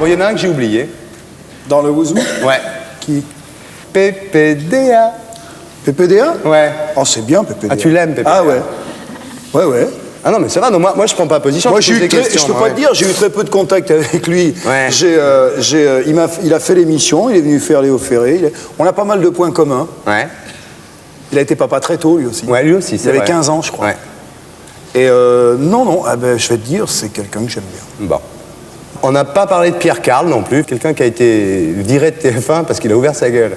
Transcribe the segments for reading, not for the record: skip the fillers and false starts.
Bon, il y en a un que j'ai oublié. Dans le Wouzou? Ouais. Qui? PPDA. PPDA? Ouais. Oh, c'est bien, PPDA. Ah, tu l'aimes, PPDA? Ah, ouais. Ouais. Ah non, mais c'est vrai, non, moi je prends pas position. Moi, je pose des questions, je peux pas te dire, j'ai eu très peu de contact avec lui. Ouais. Il a fait l'émission, il est venu faire Léo Ferré. On a pas mal de points communs. Ouais. Il a été papa très tôt, lui aussi. Ouais, lui aussi, c'est Il avait vrai. 15 ans, je crois. Ouais. Et non, je vais te dire, c'est quelqu'un que j'aime bien. Bon. On n'a pas parlé de Pierre Carl non plus, quelqu'un qui a été viré de TF1 parce qu'il a ouvert sa gueule.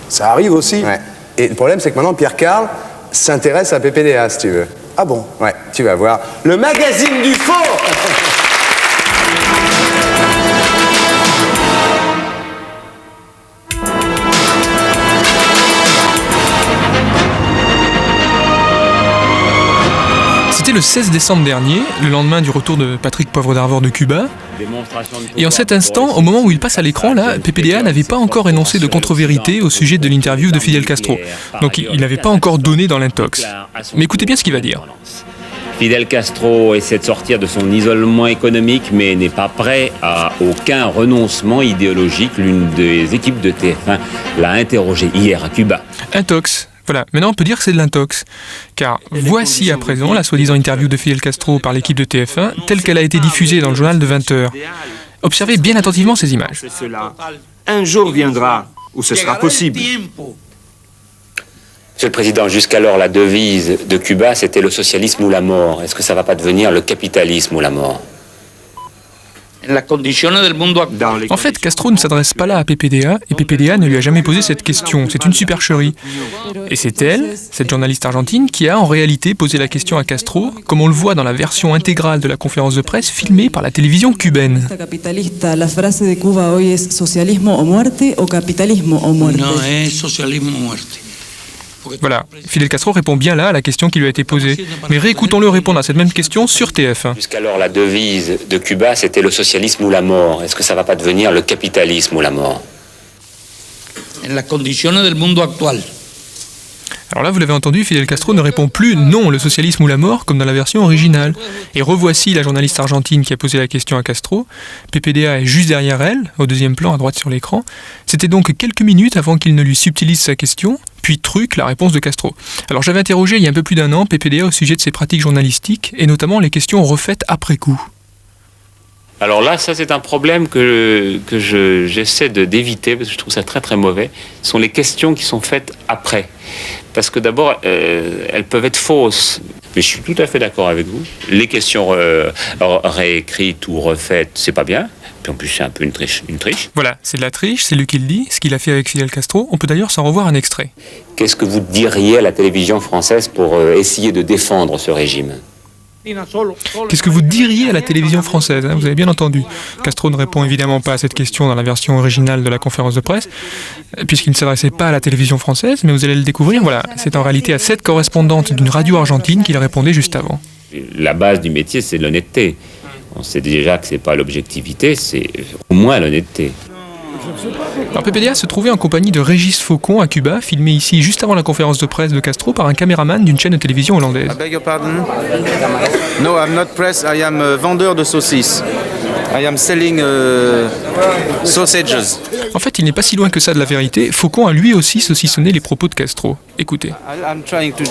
Ça arrive aussi. Ouais. Et le problème, c'est que maintenant, Pierre Carl s'intéresse à PPDA, si tu veux. Ah bon? Ouais, tu vas voir. Le magazine du faux. C'était le 16 décembre dernier, le lendemain du retour de Patrick Poivre d'Arvor de Cuba. Et en cet instant, au moment où il passe à l'écran, là, PPDA n'avait pas encore énoncé de contre-vérité au sujet de l'interview de Fidel Castro. Donc il n'avait pas encore donné dans l'intox. Mais écoutez bien ce qu'il va dire. Fidel Castro essaie de sortir de son isolement économique, mais n'est pas prêt à aucun renoncement idéologique. L'une des équipes de TF1 l'a interrogé hier à Cuba. Intox. Voilà, maintenant on peut dire que c'est de l'intox. Car voici à présent la soi-disant interview de Fidel Castro par l'équipe de TF1, telle qu'elle a été diffusée dans le journal de 20h. Observez bien attentivement ces images. Un jour viendra où ce sera possible. Monsieur le Président, jusqu'alors la devise de Cuba c'était le socialisme ou la mort. Est-ce que ça ne va pas devenir le capitalisme ou la mort? En fait, Castro ne s'adresse pas là à PPDA, et PPDA ne lui a jamais posé cette question. C'est une supercherie. Et c'est elle, cette journaliste argentine, qui a en réalité posé la question à Castro, comme on le voit dans la version intégrale de la conférence de presse filmée par la télévision cubaine. La phrase de Cuba hoy es socialismo o muerte o capitalismo o muerte. No, es socialismo o muerte. Voilà, Fidel Castro répond bien là à la question qui lui a été posée. Mais réécoutons-le répondre à cette même question sur TF1. Jusqu'alors la devise de Cuba c'était le socialisme ou la mort. Est-ce que ça ne va pas devenir le capitalisme ou la mort? En las condiciones del mundo actual. Alors là, vous l'avez entendu, Fidel Castro ne répond plus non, le socialisme ou la mort, comme dans la version originale. Et revoici la journaliste argentine qui a posé la question à Castro. PPDA est juste derrière elle, au deuxième plan, à droite sur l'écran. C'était donc quelques minutes avant qu'il ne lui subtilise sa question, puis truc, la réponse de Castro. Alors j'avais interrogé il y a un peu plus d'un an PPDA au sujet de ses pratiques journalistiques, et notamment les questions refaites après coup. Alors là, ça c'est un problème que j'essaie d'éviter, parce que je trouve ça très très mauvais. Ce sont les questions qui sont faites après. Parce que d'abord, elles peuvent être fausses. Mais je suis tout à fait d'accord avec vous. Les questions réécrites ou refaites, c'est pas bien. Puis en plus, c'est un peu une triche. Voilà, c'est de la triche, c'est lui qui le dit, ce qu'il a fait avec Fidel Castro. On peut d'ailleurs s'en revoir un extrait. Qu'est-ce que vous diriez à la télévision française pour essayer de défendre ce régime ? Qu'est-ce que vous diriez à la télévision française, hein? Vous avez bien entendu. Castro ne répond évidemment pas à cette question dans la version originale de la conférence de presse, puisqu'il ne s'adressait pas à la télévision française, mais vous allez le découvrir, voilà, c'est en réalité à cette correspondante d'une radio argentine qu'il répondait juste avant. La base du métier, c'est l'honnêteté. On sait déjà que c'est pas l'objectivité, c'est au moins l'honnêteté. Alors PPDA se trouvait en compagnie de Régis Faucon à Cuba, filmé ici juste avant la conférence de presse de Castro par un caméraman d'une chaîne de télévision hollandaise. I beg your pardon? No, I'm not press, I am vendeur de saucisses. I am selling sausages. En fait, il n'est pas si loin que ça de la vérité. Faucon a lui aussi saucissonné les propos de Castro. Écoutez. I'm trying to...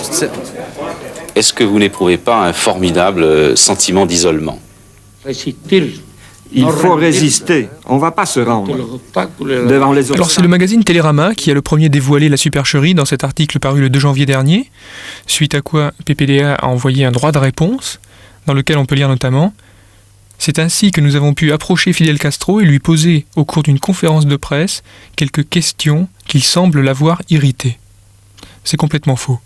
Est-ce que vous n'éprouvez pas un formidable sentiment d'isolement? Il faut résister, on ne va pas se rendre devant les autres. Alors c'est le magazine Télérama qui a le premier dévoilé la supercherie dans cet article paru le 2 janvier dernier, suite à quoi PPDA a envoyé un droit de réponse, dans lequel on peut lire notamment « C'est ainsi que nous avons pu approcher Fidel Castro et lui poser, au cours d'une conférence de presse, quelques questions qui semblent l'avoir irrité. » C'est complètement faux.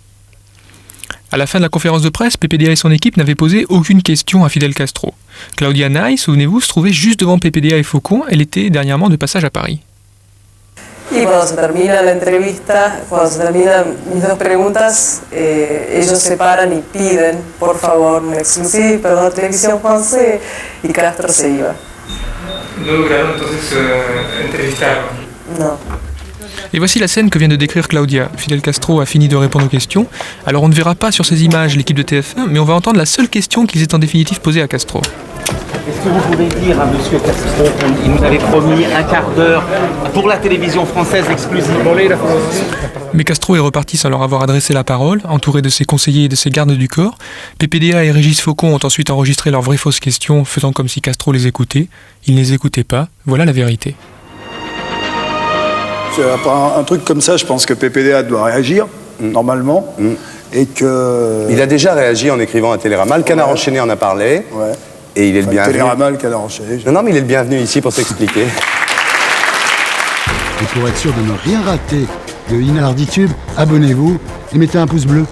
À la fin de la conférence de presse, PPDA et son équipe n'avaient posé aucune question à Fidel Castro. Claudia Ney, souvenez-vous, se trouvait juste devant PPDA et Faucon. Elle était dernièrement de passage à Paris. Y cuando se termina la entrevista, cuando se terminan mis dos preguntas, ellos se paran y piden, por favor, una exclusiva, perdón, televisión française, y Castro se iba. No lograron entonces entrevistarlo. No. Et voici la scène que vient de décrire Claudia. Fidel Castro a fini de répondre aux questions. Alors on ne verra pas sur ces images l'équipe de TF1, mais on va entendre la seule question qu'ils aient en définitive posée à Castro. que vous pouvez dire à M. Castro qu'il nous avait promis un quart d'heure pour la télévision française exclusivement? Mais Castro est reparti sans leur avoir adressé la parole, entouré de ses conseillers et de ses gardes du corps. PPDA et Régis Faucon ont ensuite enregistré leurs vraies fausses questions, faisant comme si Castro les écoutait. Il ne les écoutait pas, voilà la vérité. Après un truc comme ça, je pense que PPDA doit réagir, normalement, et que... Il a déjà réagi en écrivant à Télérama. Le Canard enchaîné en a parlé, et il est le bienvenu. Télérama, le Canard enchaîné. Non, mais il est le bienvenu ici pour s'expliquer. Et pour être sûr de ne rien rater de Inarditube, abonnez-vous et mettez un pouce bleu.